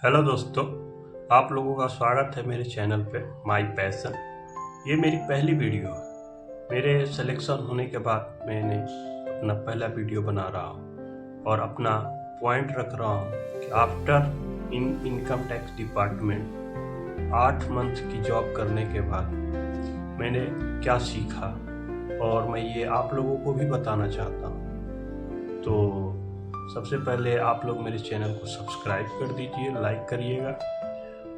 Hello दोस्तों, आप लोगों का स्वागत है मेरे चैनल पे माई पैशन। ये मेरी पहली वीडियो है। मेरे सिलेक्शन होने के बाद मैंने अपना पहला वीडियो बना रहा हूँ और अपना पॉइंट रख रहा हूँ कि after income tax department 8 month की जॉब करने के बाद मैंने क्या सीखा और मैं ये आप लोगों को भी बताना चाहता हूँ। तो सबसे पहले आप लोग मेरे चैनल को सब्सक्राइब कर दीजिए, लाइक करिएगा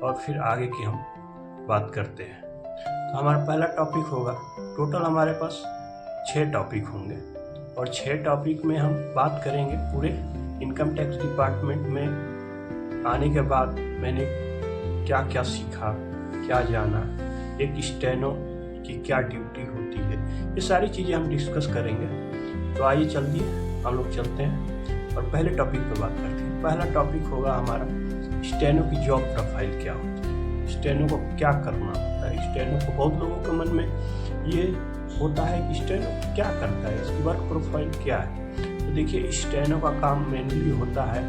और फिर आगे की हम बात करते हैं। तो हमारा पहला टॉपिक होगा, टोटल हमारे पास 6 टॉपिक होंगे और 6 टॉपिक में हम बात करेंगे पूरे इनकम टैक्स डिपार्टमेंट में आने के बाद मैंने क्या क्या सीखा, क्या जाना, एक स्टेनो की क्या ड्यूटी होती है, ये सारी चीज़ें हम डिस्कस करेंगे। तो आइए चलिए हम लोग चलते हैं और पहले टॉपिक पे बात करते हैं। पहला टॉपिक होगा हमारा स्टेनो की जॉब प्रोफाइल क्या होती है, स्टेनो को क्या करना होता है। स्टेनो को बहुत लोगों के मन में ये होता है कि स्टेनो क्या करता है, इसकी वर्क प्रोफाइल क्या है। तो देखिए, स्टेनो का काम मेनली होता है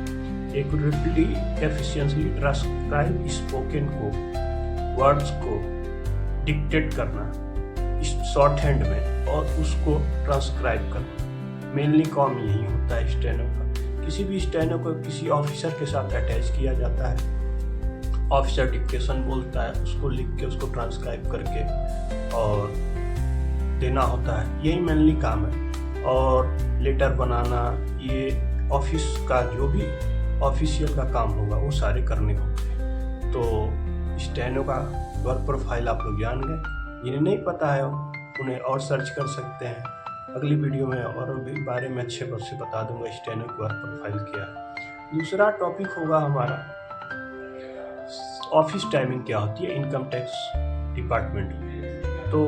एक्यूरेटली एफिशिएंटली ट्रांसक्राइब स्पोकन को, वर्ड्स को डिक्टेट करना शॉर्ट हैंड में और उसको ट्रांसक्राइब करना। मेनली काम यही होता है स्टेनो का। किसी भी स्टेनो को किसी ऑफिसर के साथ अटैच किया जाता है, ऑफिसर डिक्टेशन बोलता है, उसको लिख के उसको ट्रांसक्राइब करके और देना होता है, यही मेनली काम है। और लेटर बनाना, ये ऑफिस का जो भी ऑफिशियल का काम होगा वो सारे करने होते हैं। तो स्टेनो का वर्क प्रोफाइल आप लोग जान गए। जिन्हें नहीं पता है उन्हें और सर्च कर सकते हैं, अगली वीडियो में और भी बारे में अच्छे से बता दूंगा स्टेनो की वर्क प्रोफाइल क्या है। दूसरा टॉपिक होगा हमारा ऑफिस टाइमिंग क्या होती है इनकम टैक्स डिपार्टमेंट में। तो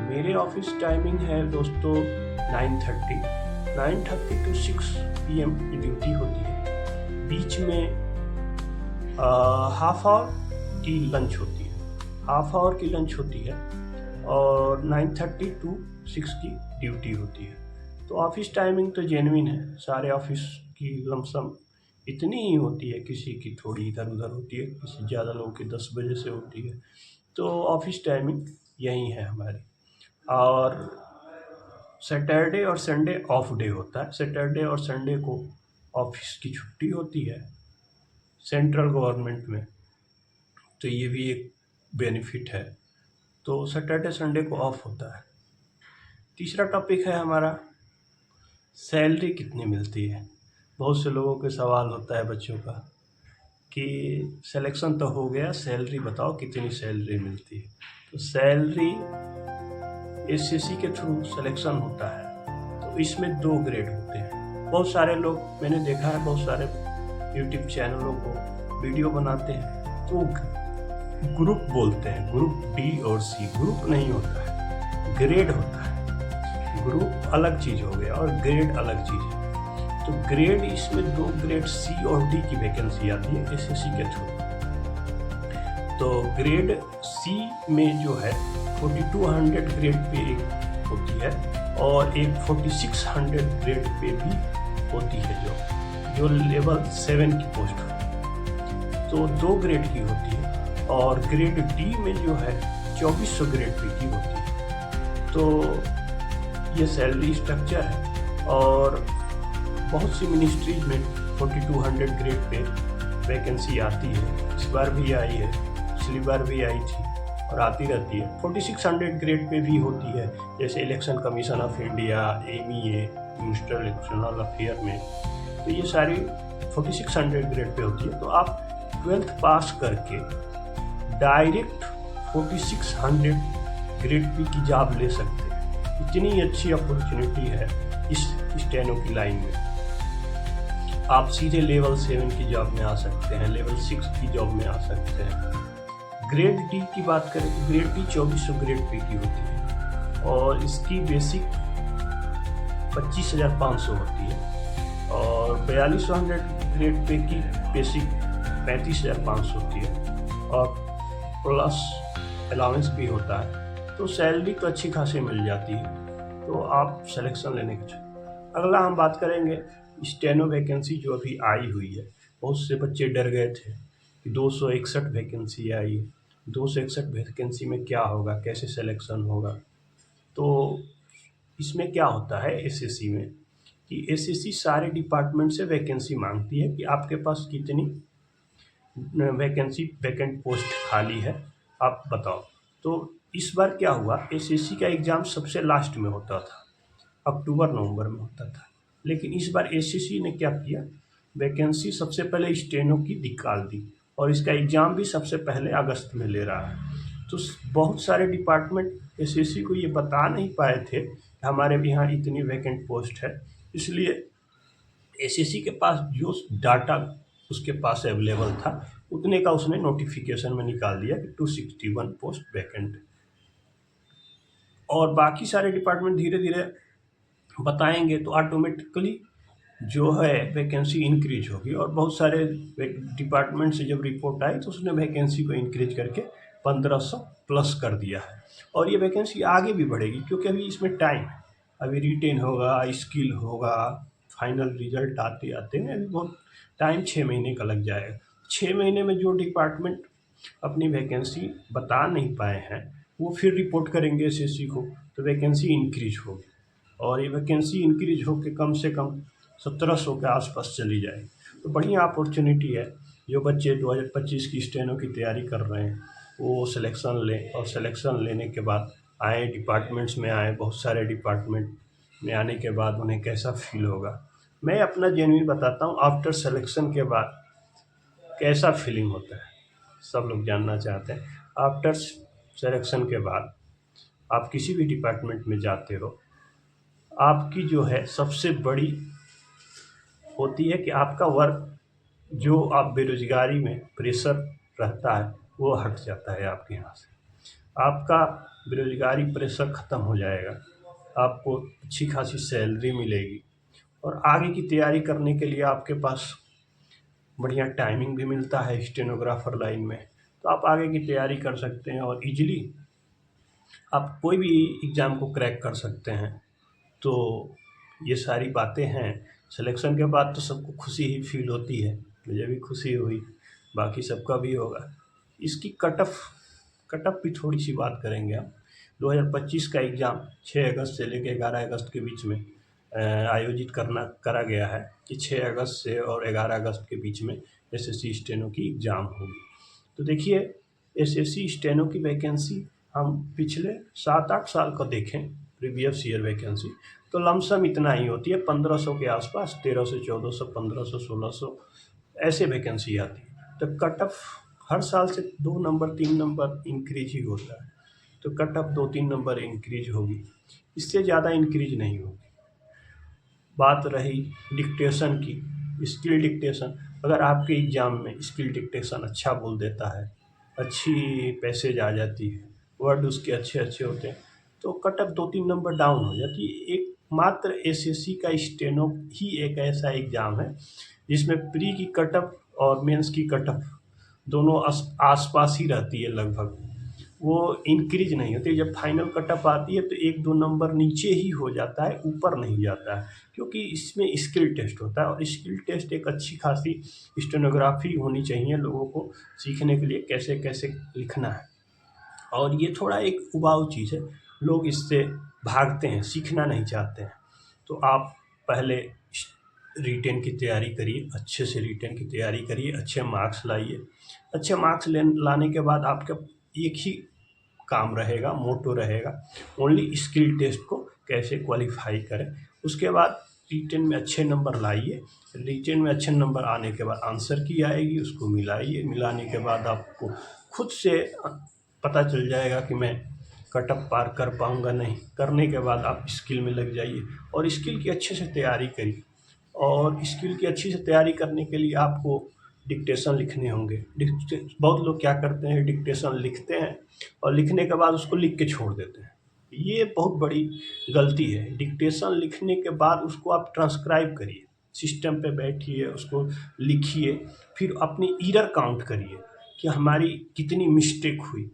मेरे ऑफिस टाइमिंग है दोस्तों 9:30 टू 6 PM की ड्यूटी होती है। बीच में हाफ आवर की लंच होती है, हाफ आवर की लंच होती है और 9:30 टू 6 की ड्यूटी होती है। तो ऑफिस टाइमिंग तो जेन्युइन है, सारे ऑफिस की लमसम इतनी ही होती है, किसी की थोड़ी इधर उधर होती है, किसी ज़्यादा लोगों की 10 बजे से होती है। तो ऑफिस टाइमिंग यही है हमारी। और सैटरडे और संडे ऑफ डे होता है। सैटरडे और संडे को ऑफिस की छुट्टी होती है सेंट्रल गवर्नमेंट में, तो ये भी एक बेनिफिट है। तो सैटरडे संडे को ऑफ होता है। तीसरा टॉपिक है हमारा सैलरी कितनी मिलती है। बहुत से लोगों के सवाल होता है बच्चों का कि सिलेक्शन तो हो गया, सैलरी बताओ कितनी सैलरी मिलती है। तो सैलरी एसएससी के थ्रू सिलेक्शन होता है, तो इसमें 2 ग्रेड होते हैं। बहुत सारे लोग मैंने देखा है, बहुत सारे यूट्यूब चैनलों को वीडियो बनाते हैं तो ग्रुप बोलते हैं, ग्रुप डी और सी। ग्रुप नहीं होता है, ग्रेड होता है। ग्रुप अलग चीज़ हो गया और ग्रेड अलग चीज़ है। तो ग्रेड, इसमें 2 ग्रेड सी और डी की वैकेंसी आती है एसएससी के थ्रू। तो ग्रेड सी में जो है 4200 ग्रेड पे एक होती है और एक 4600 ग्रेड पे भी होती है जो लेवल 7 की पोस्ट होती है। तो 2 ग्रेड की होती है और ग्रेड डी में जो है 2400 ग्रेड पे की होती है। तो ये सैलरी स्ट्रक्चर है और बहुत सी मिनिस्ट्रीज में 4200 ग्रेड पे वैकेंसी आती है। इस बार भी आई है, पिछली बार भी आई थी और आती रहती है। 4600 ग्रेड पे भी होती है, जैसे election commission of India, MEA, minister electional affair में। तो ये सारी 4600 ग्रेड पे होती है। तो आप 12th पास करके डायरेक्ट 4600 ग्रेड पे की जॉब ले सकते हैं। इतनी अच्छी अपॉर्चुनिटी है इस स्टेनो की लाइन में। आप सीधे लेवल 7 की जॉब में आ सकते हैं, लेवल 6 की जॉब में आ सकते हैं। ग्रेड डी की बात करें तो ग्रेड डी 2400 ग्रेड पे की होती है और इसकी बेसिक 25,500 होती है और 4200 ग्रेड पे की बेसिक 35,500 होती है और प्लस अलाउंस भी होता है। तो सैलरी तो अच्छी खासी मिल जाती है। तो आप सिलेक्शन लेने के चाहिए। अगला हम बात करेंगे स्टेनो वैकेंसी जो अभी आई हुई है। बहुत से बच्चे डर गए थे कि 261 वैकेंसी आई है, 261 वैकेंसी में क्या होगा, कैसे सिलेक्शन होगा। तो इसमें क्या होता है एसएससी में कि एसएससी सारे डिपार्टमेंट से वैकेंसी मांगती है कि आपके पास कितनी वैकेंट पोस्ट खाली है, आप बताओ। तो इस बार क्या हुआ, एसएससी का एग्ज़ाम सबसे लास्ट में होता था, अक्टूबर नवंबर में होता था। लेकिन इस बार एसएससी ने क्या किया, वैकेंसी सबसे पहले स्टेनो की निकाल दी और इसका एग्ज़ाम भी सबसे पहले अगस्त में ले रहा है। तो बहुत सारे डिपार्टमेंट एसएससी को ये बता नहीं पाए थे कि हमारे भी यहाँ इतनी वैकेंट पोस्ट है, इसलिए एसएससी के पास जो डाटा उसके पास अवेलेबल था उतने का उसने नोटिफिकेशन में निकाल दिया कि 261 पोस्ट वैकेंट है। और बाकी सारे डिपार्टमेंट धीरे धीरे बताएंगे तो ऑटोमेटिकली जो है वैकेंसी इंक्रीज होगी। और बहुत सारे डिपार्टमेंट से जब रिपोर्ट आई तो उसने वैकेंसी को इंक्रीज करके 1500 प्लस कर दिया है। और ये वैकेंसी आगे भी बढ़ेगी क्योंकि अभी इसमें टाइम है, अभी रिटेन होगा, स्किल होगा, फाइनल रिजल्ट आते आते में अभी बहुत टाइम 6 महीने का लग जाएगा। 6 महीने में जो डिपार्टमेंट अपनी वैकेंसी बता नहीं पाए हैं वो फिर रिपोर्ट करेंगे एसएससी को, तो वैकेंसी इंक्रीज होगी। और ये वैकेंसी इंक्रीज होकर कम से कम 1700 के आसपास चली जाएगी। तो बढ़िया अपॉर्चुनिटी है। जो बच्चे 2025 की स्टेनो की तैयारी कर रहे हैं वो सिलेक्शन लें, और सिलेक्शन लेने के बाद आए डिपार्टमेंट्स में आए, बहुत सारे डिपार्टमेंट में आने के बाद उन्हें कैसा फील होगा। मैं अपना जेन्युइन बताता हूँ, आफ्टर सिलेक्शन के बाद कैसा फीलिंग होता है, सब लोग जानना चाहते हैं। आफ्टर सिलेक्शन के बाद आप किसी भी डिपार्टमेंट में जाते हो, आपकी जो है सबसे बड़ी होती है कि आपका वर्क, जो आप बेरोजगारी में प्रेशर रहता है वो हट जाता है आपके यहाँ से। आपका बेरोजगारी प्रेशर ख़त्म हो जाएगा, आपको अच्छी खासी सैलरी मिलेगी और आगे की तैयारी करने के लिए आपके पास बढ़िया टाइमिंग भी मिलता है स्टेनोग्राफर लाइन में। तो आप आगे की तैयारी कर सकते हैं और इजीली आप कोई भी एग्ज़ाम को क्रैक कर सकते हैं। तो ये सारी बातें हैं। सिलेक्शन के बाद तो सबको खुशी ही फील होती है, मुझे भी खुशी हुई, बाकी सबका भी होगा। इसकी कट ऑफ भी थोड़ी सी बात करेंगे हम। 2025 का एग्ज़ाम 6 अगस्त से लेकर 11 अगस्त के बीच में आयोजित करा गया है कि 6 अगस्त से और 11 अगस्त के बीच में एसएससी स्टेनो की एग्ज़ाम होगी। तो देखिए, एसएससी स्टेनो की वैकेंसी हम पिछले 7-8 साल को देखें, प्रीवियस ईयर वैकेंसी, तो लमसम इतना ही होती है 1500 के आसपास, 1300, 1400, 1500, 1600 ऐसे वैकेंसी आती है। तो कट ऑफ हर साल से 2 नंबर 3 नंबर इंक्रीज ही होता है। तो कट ऑफ 2-3 नंबर इंक्रीज होगी, इससे ज़्यादा इंक्रीज नहीं होगी। बात रही डिक्टेशन की, स्किल डिक्टेशन, अगर आपके एग्ज़ाम में स्किल डिक्टेशन अच्छा बोल देता है, अच्छी पैसेज आ जाती है, वर्ड उसके अच्छे अच्छे होते हैं, तो कट ऑफ 2-3 नंबर डाउन हो जाती है। एक मात्र एसएससी का स्टेनो ही एक ऐसा एग्ज़ाम है जिसमें प्री की कट ऑफ और मेंस की कट ऑफ दोनों आसपास ही रहती है लगभग, वो इंक्रीज नहीं होती। जब फाइनल कट ऑफ आती है तो 1-2 नंबर नीचे ही हो जाता है, ऊपर नहीं जाता है, क्योंकि इसमें स्किल टेस्ट होता है। और स्किल टेस्ट एक अच्छी खासी स्टेनोग्राफी होनी चाहिए लोगों को सीखने के लिए कैसे कैसे लिखना है। और ये थोड़ा एक उबाऊ चीज़ है, लोग इससे भागते हैं, सीखना नहीं चाहते हैं। तो आप पहले रिटेन की तैयारी करिए, अच्छे से रिटेन की तैयारी करिए, अच्छे मार्क्स लाइए। अच्छे मार्क्स लाने के बाद आपका एक ही काम रहेगा, मोटो रहेगा, ओनली स्किल टेस्ट को कैसे क्वालिफाई करें। उसके बाद रिटेन में अच्छे नंबर लाइए, रिटेन में अच्छे नंबर आने के बाद आंसर की आएगी, उसको मिलाइए, मिलाने के बाद आपको खुद से पता चल जाएगा कि मैं कट ऑफ पार कर पाऊँगा नहीं। करने के बाद आप स्किल में लग जाइए और स्किल की अच्छे से तैयारी करिए। और स्किल की अच्छी से तैयारी करने के लिए आपको डिक्टेशन लिखने होंगे। बहुत लोग क्या करते हैं, डिक्टेशन लिखते हैं और लिखने के बाद उसको लिख के छोड़ देते हैं। ये बहुत बड़ी गलती है। डिक्टेशन लिखने के बाद उसको आप ट्रांसक्राइब करिए, सिस्टम पे बैठिए, उसको लिखिए, फिर अपनी एरर काउंट करिए कि हमारी कितनी मिस्टेक हुई।